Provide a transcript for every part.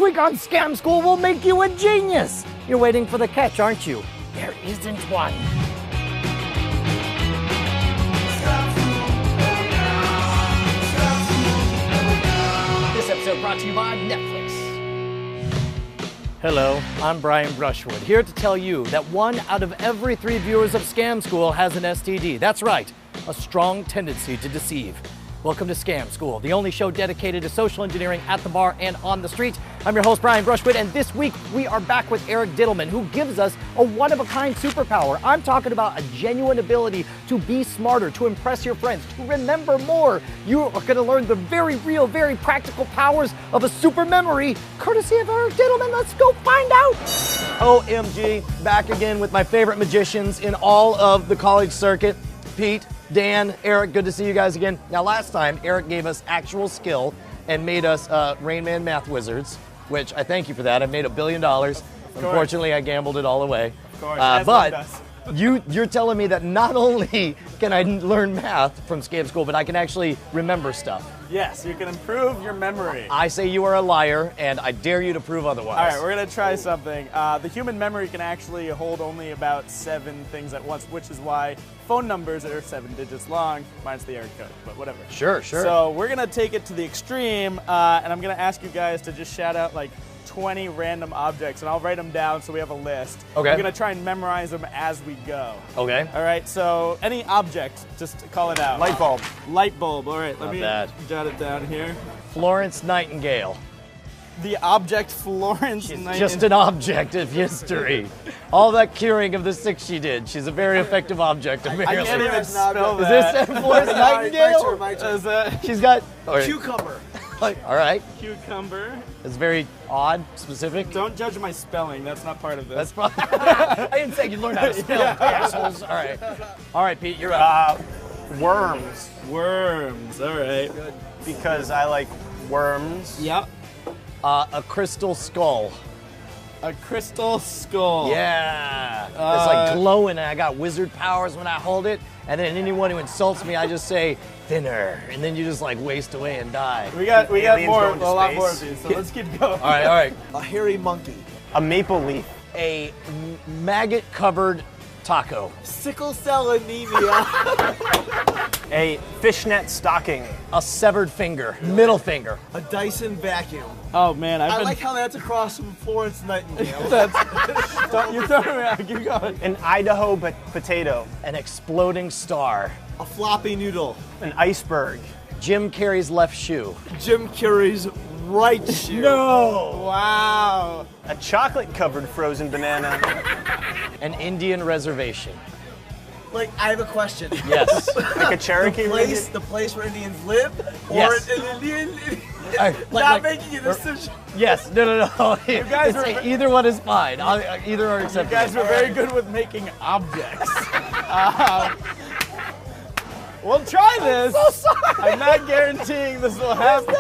week on Scam School will make you a genius. You're waiting for the catch, aren't you? There isn't one. This episode brought to you by Netflix. Hello, I'm Brian Brushwood, here to tell you that 1 out of every 3 viewers of Scam School has an STD. That's right, a strong tendency to deceive. Welcome to Scam School, the only show dedicated to social engineering at the bar and on the street. I'm your host, Brian Brushwood, and this week we are back with Eric Dittelman, who gives us a one-of-a-kind superpower. I'm talking about a genuine ability to be smarter, to impress your friends, to remember more. You are going to learn the very real, very practical powers of a super memory, courtesy of Eric Dittelman. Let's go find out. OMG, back again with my favorite magicians in all of the college circuit. Pete, Dan, Eric, good to see you guys again. Now last time, Eric gave us actual skill and made us Rain Man math wizards, which I thank you for that. I made $1 billion. Unfortunately, I gambled it all away. Of course, but you're telling me that not only can I learn math from Scam School, but I can actually remember stuff. Yes, you can improve your memory. I say you are a liar, and I dare you to prove otherwise. All right, we're gonna try something. The human memory can actually hold only about 7 things at once, which is why phone numbers are 7 digits long, minus the area code, but whatever. Sure. So we're gonna take it to the extreme, and I'm gonna ask you guys to just shout out like 20 random objects, and I'll write them down so we have a list. Okay. We're gonna try and memorize them as we go. Okay. All right, so any object, just call it out. Light bulb. Light bulb, all right, let Not me bad. jot it down here. Florence Nightingale. The object Florence She's Nightingale. just an object of history. All that curing of the sick she did. She's a very effective object, I apparently. can't even spell Is that. this Florence Nightingale? My turn. Is that She's got... Cucumber. All right. cucumber? It's very odd, specific. Don't judge my spelling. That's not part of this. That's probably... I didn't say you learned how to spell, assholes. All right. All right, Pete, you're up. Worms. Worms. All right. Because I like worms. Yep. A crystal skull. A crystal skull. Yeah. It's like glowing, and I got wizard powers when I hold it. And then anyone who insults me, I just say, thinner. And then you just like waste away and die. We got Aliens more, going a to lot space. more of these. So let's keep going. All right. A hairy monkey. A maple leaf. A maggot-covered taco. Sickle cell anemia. A fishnet stocking. A severed finger. Middle finger. A Dyson vacuum. Oh man, I like how that's across from Florence Nightingale. You're throwing me out. Keep going. An Idaho potato. An exploding star. A floppy noodle. An iceberg. Jim Carrey's left shoe. Jim Carrey's right shoe. No. Wow. A chocolate-covered frozen banana. An Indian reservation. Like, I have a question. Yes. Like a Cherokee. The place where Indians live? Or Yes. an Indian? Like- Not making a decision. Yes. No. You guys are- either one is fine. Either are You acceptable. guys were very good with making objects. We'll try this. I'm so sorry. I'm not guaranteeing this will happen.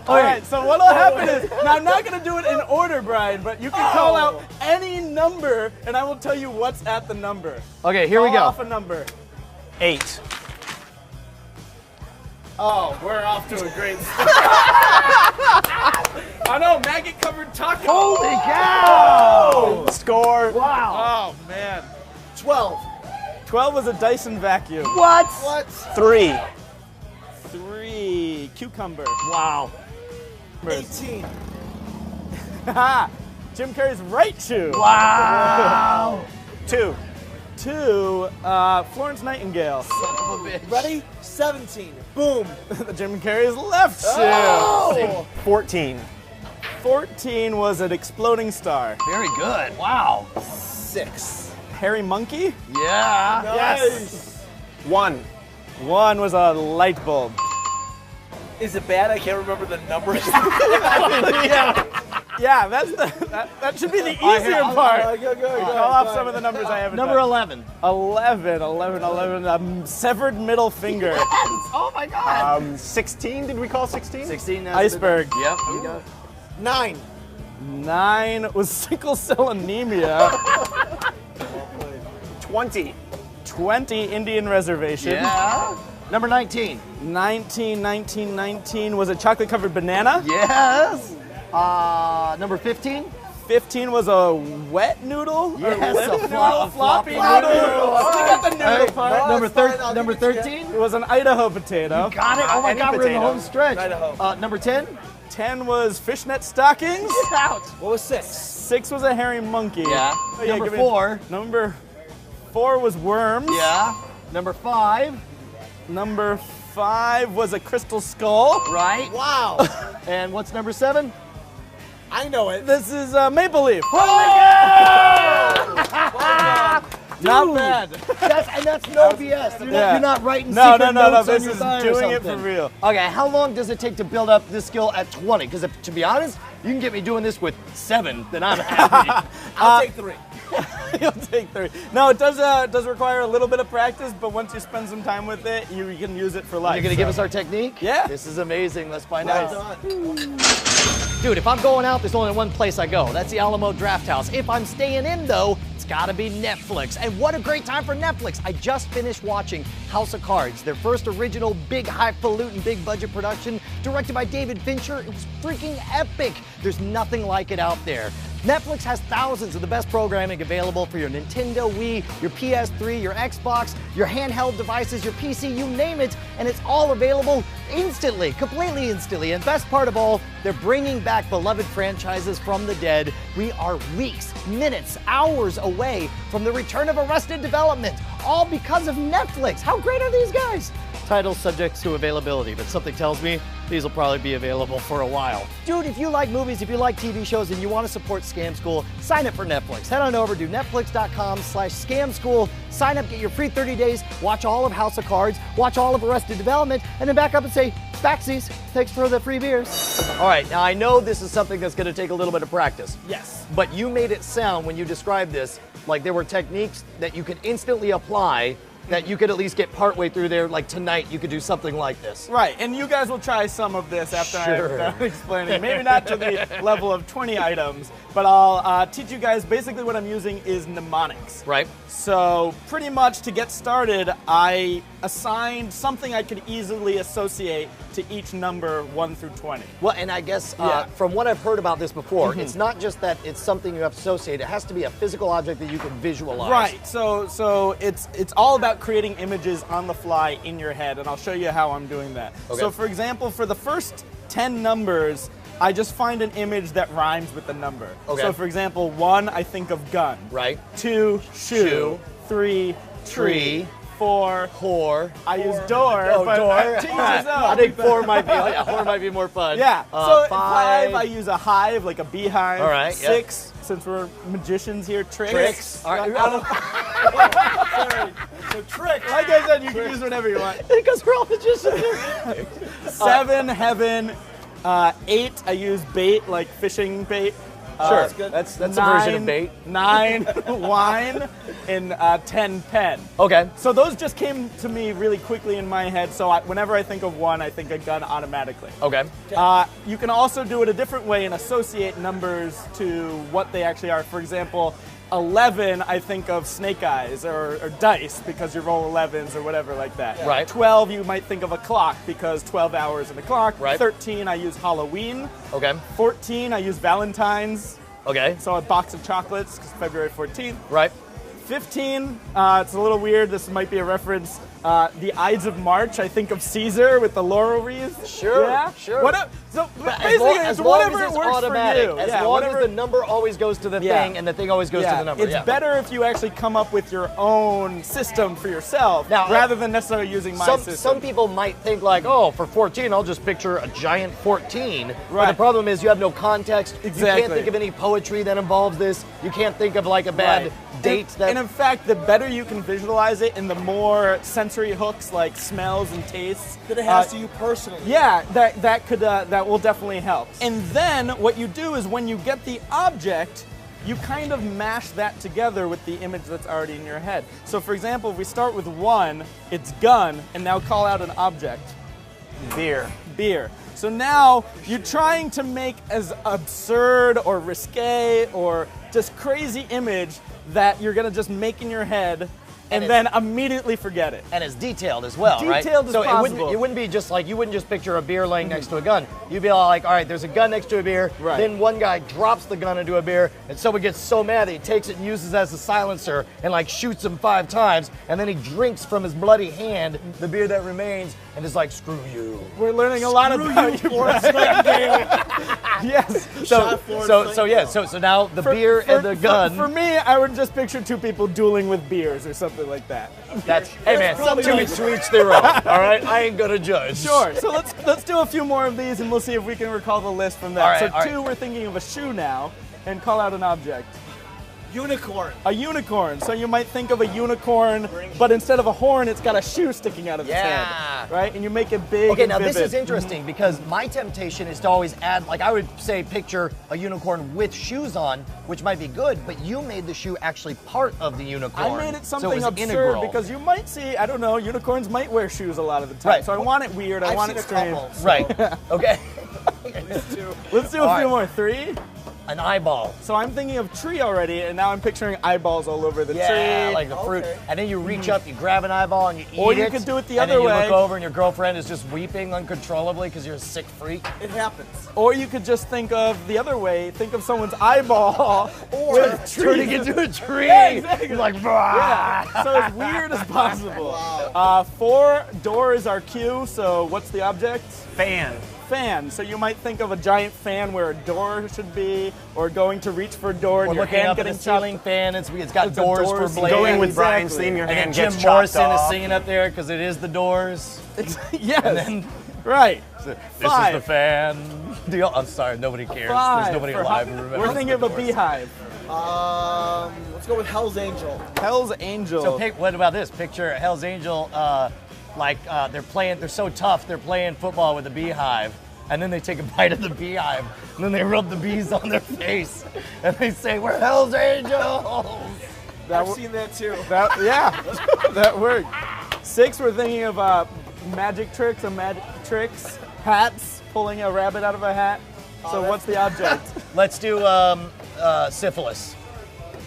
All right, so what'll happen is, now I'm not gonna do it in order, Brian, but you can call out any number, and I will tell you what's at the number. Okay, here we Call go. off a number. 8. Oh, we're off to a great start. Oh no, maggot-covered taco. Holy cow! Score. Wow. Oh man. 12. 12 was a Dyson vacuum. What? 3. 3, cucumber. Wow. 18. Haha, Jim Carrey's right shoe. Wow. 2. 2, Florence Nightingale. Son of a bitch. Ready? 17. Boom. Jim Carrey's left shoe. Oh. 14. 14 was an exploding star. Very good. Wow. 6. Hairy monkey? Yeah. Yes. 1. 1 was a light bulb. Is it bad? I can't remember the numbers. Yeah, that should be the easier part. Go. Call off some of the numbers I haven't Number done. 11. 11, severed middle finger. Oh my God. 16. Did we call 16? 16. Iceberg. Yep. You got it. 9. 9 was sickle cell anemia. 20. 20, Indian reservation. Yeah. Number 19. 19 was a chocolate-covered banana. Yes. Number 15? 15 was a wet noodle? Yes, or a limp floppy noodle? Floppy noodle. noodle. Oh, we got the noodle part. Number 13? It was an Idaho potato. Got it. Oh my Any God, we're in the potato. home stretch. Idaho. Number 10? 10 was fishnet stockings. Out. What was 6? 6 was a hairy monkey. Yeah. Oh, Number give me- 4? Number 4 was worms. Yeah. Number 5? Number 5 was a crystal skull. Right. Wow. And what's number 7? I know it. This is maple leaf. Not bad. That's no BS. Yeah. You're not writing No, secret no. notes on This your is thigh or doing it for something. real. Okay, how long does it take to build up this skill at 20? Because to be honest, you can get me doing this with 7, then I'm happy. I'll take 3. You'll take 3. No, it does require a little bit of practice, but once you spend some time with it, you can use it for life. You're gonna give us our technique? Yeah. This is amazing. Let's find Nice. out. Dude, if I'm going out, there's only one place I go. That's the Alamo Draft House. If I'm staying in, though, it's gotta be Netflix. And what a great time for Netflix. I just finished watching House of Cards, their first original big highfalutin, big budget production, directed by David Fincher. It was freaking epic. There's nothing like it out there. Netflix has thousands of the best programming available for your Nintendo Wii, your PS3, your Xbox, your handheld devices, your PC, you name it, and it's all available instantly, completely instantly. And best part of all, they're bringing back beloved franchises from the dead. We are weeks, minutes, hours away from the return of Arrested Development, all because of Netflix. How great are these guys? Titles subject to availability, but something tells me these will probably be available for a while. Dude, if you like movies, if you like TV shows, and you want to support Scam School, sign up for Netflix. Head on over to netflix.com/scamschool. Sign up, get your free 30 days, watch all of House of Cards, watch all of Arrested Development, and then back up and say, backsies, thanks for the free beers. All right, now I know this is something that's gonna take a little bit of practice. Yes. But you made it sound, when you described this, like there were techniques that you could instantly apply, that you could at least get partway through there, like tonight you could do something like this. Right, and you guys will try some of this after Sure. I'm done explaining. Maybe not to the level of 20 items, but I'll teach you guys. Basically what I'm using is mnemonics. Right. So pretty much to get started, I assigned something I could easily associate to each number 1 through 20. Well, and I guess Yeah. from what I've heard about this before, it's not just that it's something you have to associate, it has to be a physical object that you can visualize. Right, so it's all about creating images on the fly in your head, and I'll show you how I'm doing that. Okay. So for example, for the first 10 numbers, I just find an image that rhymes with the number. Okay. So for example, 1, I think of gun. Right. 2, shoe. Shoe. 3, tree. 4, Whore. I use door, Oh, but door. to each his own. I think 4 might be, four might be more fun. Yeah. So 5. 5, I use a hive, like a beehive. All right, yeah. 6, since we're magicians here, tricks. Tricks. All right. Sorry. So trick. Like I said, you can use whatever you want. Because we're all magicians. 7, heaven. 8, I use bait, like fishing bait. Sure. That's good. That's a version of bait. 9, wine. And 10, pen. Okay. So those just came to me really quickly in my head. So whenever I think of 1, I think a gun automatically. Okay. You can also do it a different way and associate numbers to what they actually are. For example, 11, I think of snake eyes or dice because you roll 11s or whatever like that. Right. 12, you might think of a clock because 12 hours in the clock. Right. 13, I use Halloween. Okay. 14, I use Valentine's. Okay. So a box of chocolates because February 14th. Right. 15, it's a little weird. This might be a reference. The Ides of March, I think of Caesar with the laurel wreaths. Sure, Yeah? sure. So But basically, it's whatever it it's works automatic, for you. as Yeah, long whatever- as the number always goes to the Yeah. thing and the thing always goes to the number. It's Yeah. better if you actually come up with your own system for yourself Now, rather than necessarily using my system. Some people might think like, oh, for 14, I'll just picture a giant 14. But the Right. problem is you have no context. You Exactly. can't think of any poetry that involves this. You can't think of like a bad Right. date that. And in fact, the better you can visualize it and the more sensory hooks like smells and tastes That it has to you personally. Yeah, that will definitely help. And then what you do is when you get the object, you kind of mash that together with the image that's already in your head. So for example, if we start with 1, it's gun, and now call out an object. Beer. Beer. So now you're trying to make as absurd or risque or just crazy image that you're gonna just make in your head and then immediately forget it. And it's detailed as well, right? Detailed as so possible. It wouldn't be just like, you wouldn't just picture a beer laying next to a gun. You'd be all like, all right, there's a gun next to a beer. Right. Then one guy drops the gun into a beer, and someone gets so mad that he takes it and uses it as a silencer and like shoots him 5 times, and then he drinks from his bloody hand the beer that remains and is like, screw you. We're learning a lot about you, Brad. Yes. So now the beer and the gun. For me, I would just picture 2 people dueling with beers or something like that. Hey man, to each their own. All right, I ain't gonna judge. Sure. So let's do a few more of these, and we'll see if we can recall the list from that. All right, So 2, we're thinking of a shoe now, and call out an object. Unicorn. A unicorn. So you might think of a unicorn, but instead of a horn, it's got a shoe sticking out of its head. Right? And you make it big. Okay, and now vivid. this is interesting because my temptation is to always add, like I would say picture a unicorn with shoes on, which might be good, but you made the shoe actually part of the unicorn. I made it so something was absurd integral. because you might see, I don't know, unicorns might wear shoes a lot of the time. Right. So I want it weird, I want it strange. Right. Okay. Let's do a few more. 3. An eyeball. So I'm thinking of tree already, and now I'm picturing eyeballs all over the Yeah, tree. like the fruit. And then you reach up, you grab an eyeball, and you eat it. Or you could do it the and other then way. you look over, and your girlfriend is just weeping uncontrollably because you're a sick freak. It happens. Or you could just think of the other way, think of someone's eyeball Or Turning into a tree. Yeah, exactly. You're like, "Bah." Yeah, so as weird as possible. 4, door is our cue, so what's the object? Fan. Fan. So you might think of a giant fan where a door should be, or going to reach for a door and We're your looking hand up at getting the ceiling chopped. fan. It's got It's a doors for doors. blades. Going with Exactly. Brian's theme, your And then hand Jim gets Morrison chopped is off. singing up there because it is the doors. Yes. And then Right. this 5. is the fan. I'm sorry, nobody cares. 5. There's nobody for alive who remembers. We're thinking of a the doors. beehive. let's go with Hell's Angel. Hell's Angel. So what about this? Picture Hell's Angel, they're so tough, they're playing football with a beehive, and then they take a bite of the beehive, and then they rub the bees on their face, and they say, "We're Hell's Angels." That I've w- seen that too. yeah, that worked. 6, we're thinking of magic tricks, hats, pulling a rabbit out of a hat. So what's the object? Let's do syphilis.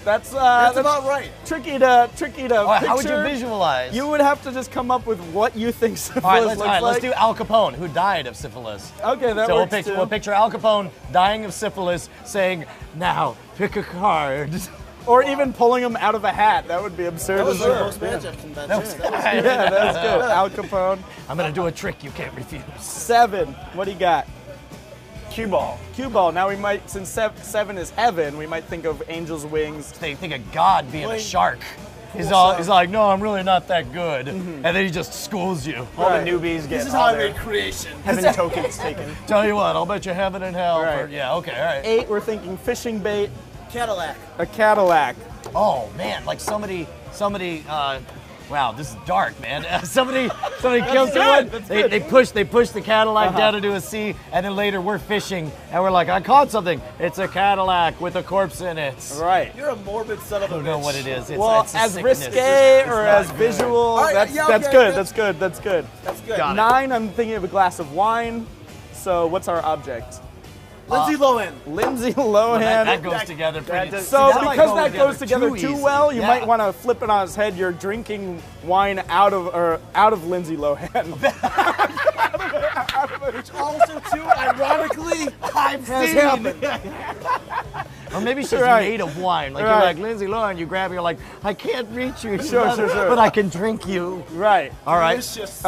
That's That's about right. tricky to All right, how would you picture. visualize? You would have to just come up with what you think syphilis all right, looks let's like. do Al Capone, who died of syphilis. Okay, that So works too. we'll picture Al Capone dying of syphilis, saying, "Now pick a card." Or even pulling him out of a hat. That would be absurd. That was as the well. most magic convention. Yeah, that's good. Al Capone. I'm gonna do a trick you can't refuse. 7. What do you got? Cue ball. Cue ball. Now we might, since 7 is heaven, we might think of angel's wings. They think of God being a Wait. shark. He's like, "No, I'm really not that good," and then he just schools you. All Right. the newbies get This is how all I their made creation. heaven tokens taken. Tell you what, I'll bet you heaven and hell. Right. Yeah, okay, all right. 8, we're thinking fishing bait, Cadillac. a Cadillac. Oh man, like somebody. Wow, this is dark, man. somebody kills good, someone. that's They good. push the Cadillac down into a sea, and then later we're fishing, and we're like, "I caught something. It's a Cadillac with a corpse in it." Right. You're a morbid son of a I don't know bitch. what it is. It's, Well, it's a as sickness. risque It's or not as good. visual, right, that's yeah, that's okay, good. that's- That's good. That's good. That's good. Got it. 9, I'm thinking of a glass of wine. So what's our object? Lindsay Lohan. Lindsay Lohan. That goes together pretty. does- So See, might because go that goes together too easily. well, you Yeah. might want to flip it on its head. You're drinking wine out of Lindsay Lohan. Which also, too, ironically, has happened. Or maybe she's Right. made of wine. Like Right. you're like Lindsay Lohan, you grab her, you're like, "I can't reach you, Sure, but, sure, sure. but I can drink you." Right. All right, Delicious.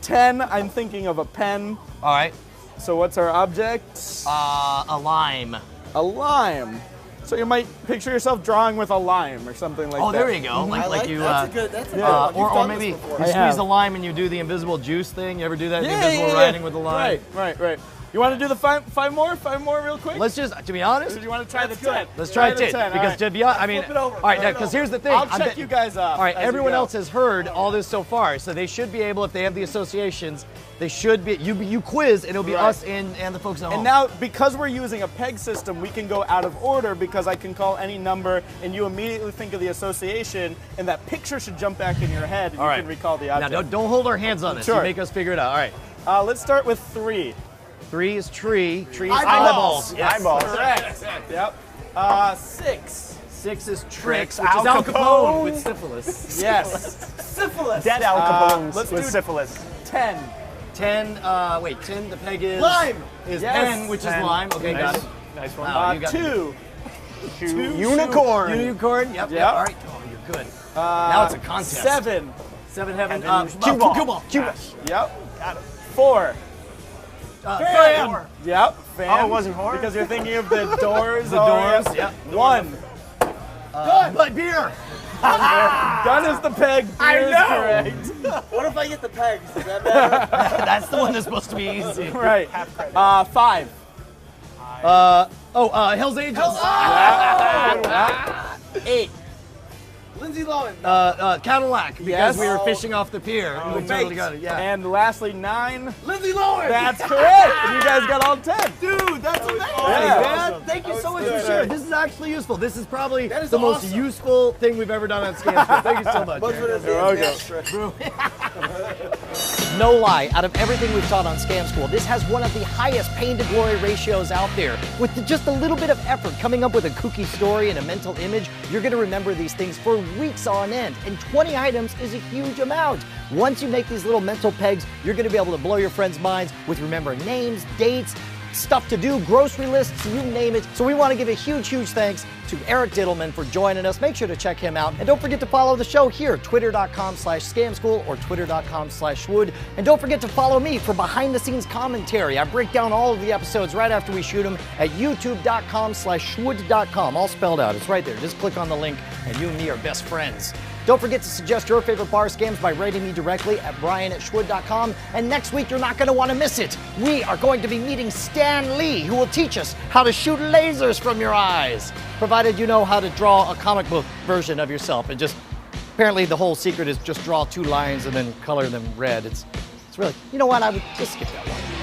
10, I'm thinking of a pen. all right. So what's our object? A lime. A lime. So you might picture yourself drawing with a lime or something like Oh, that. there you go. I like you. that's a good. That's a good Or, one. You've or done maybe this you before. I squeeze have. the lime and you do the invisible juice thing. You ever do that? The Yeah, invisible yeah, writing with the lime? Right. You want to do the five more real quick? Let's just, to be honest, Or do you want to try That's the 10? good. let's try the 10. 10, Because all right. to be honest, I mean, Flip it over. all right, Flip it because over. here's the thing. I'll I'm check bet- you guys off. All right, as you everyone go. else has heard all this so far, so they should be able, if they have the associations, they should be, you quiz, and it'll be Right. us and the folks at home. And now, because we're using a peg system, we can go out of order because I can call any number and you immediately think of the association and that picture should jump back in your head and all you right. can recall the Now, object. don't hold our hands on this. Sure. You make us figure it out. All right. Let's start with 3. 3 is tree. Tree is Eyeballs. eyeballs. Yes. Eyeballs. Correct. Yep. 6. 6 is Tricks, Tricks, which Al is Al Capone. Capone with syphilis. Yes. Syphilis. Dead Al Capones let's with do- syphilis. 10. 10, wait, 10, the peg is... Lime. Is Yes. pen, which is 10. lime. Okay, got Nice. it. Nice one. Wow. You got 2. Unicorn. Unicorn, yep, Yep. all right. Oh, you're good. Now it's a contest. 7. 7 heaven. Cue ball. Cue ball. Cue ball. Yep. Got it. 4. Fan. Yep. Fan. Oh, it wasn't horror? Because you're thinking of the doors. The oh, doors, yeah. yep. 1. But beer. Gun is the peg. Beer is know. correct. What if I get the pegs? Does that matter? That's the one that's supposed to be easy. Right. 5. Hell's Angels. 8. Lindsay Lohan. Cadillac, because Yes. we were fishing off the pier. We totally mate. got it, yeah. And lastly, 9. Lindsay Lohan. That's correct. And you guys got all 10. Dude, that's amazing. Yeah. Man, thank you so much for sharing. This is actually useful. This is probably That is the most awesome. useful thing we've ever done on Scam School. Thank you so much. Much for Aaron. this. No lie, out of everything we've taught on Scam School, this has one of the highest pain to glory ratios out there. With just a little bit of effort, coming up with a kooky story and a mental image, you're going to remember these things for weeks on end. And 20 items is a huge amount. Once you make these little mental pegs, you're going to be able to blow your friends' minds with remembering names, dates, stuff to do, grocery lists, you name it. So we want to give a huge thanks to Eric Diddleman for joining us. Make sure to check him out. And don't forget to follow the show here, twitter.com/scamschool or twitter.com/schwood. And don't forget to follow me for behind the scenes commentary. I break down all of the episodes right after we shoot them at youtube.com/schwood.com. All spelled out. It's right there. Just click on the link and you and me are best friends. Don't forget to suggest your favorite bar scams by rating me directly at brian@schwood.com. And next week, you're not going to want to miss it. We are going to be meeting Stan Lee, who will teach us how to shoot lasers from your eyes, provided you know how to draw a comic book version of yourself. And just, apparently the whole secret is just draw 2 lines and then color them red. It's really, you know what, I would just skip that one.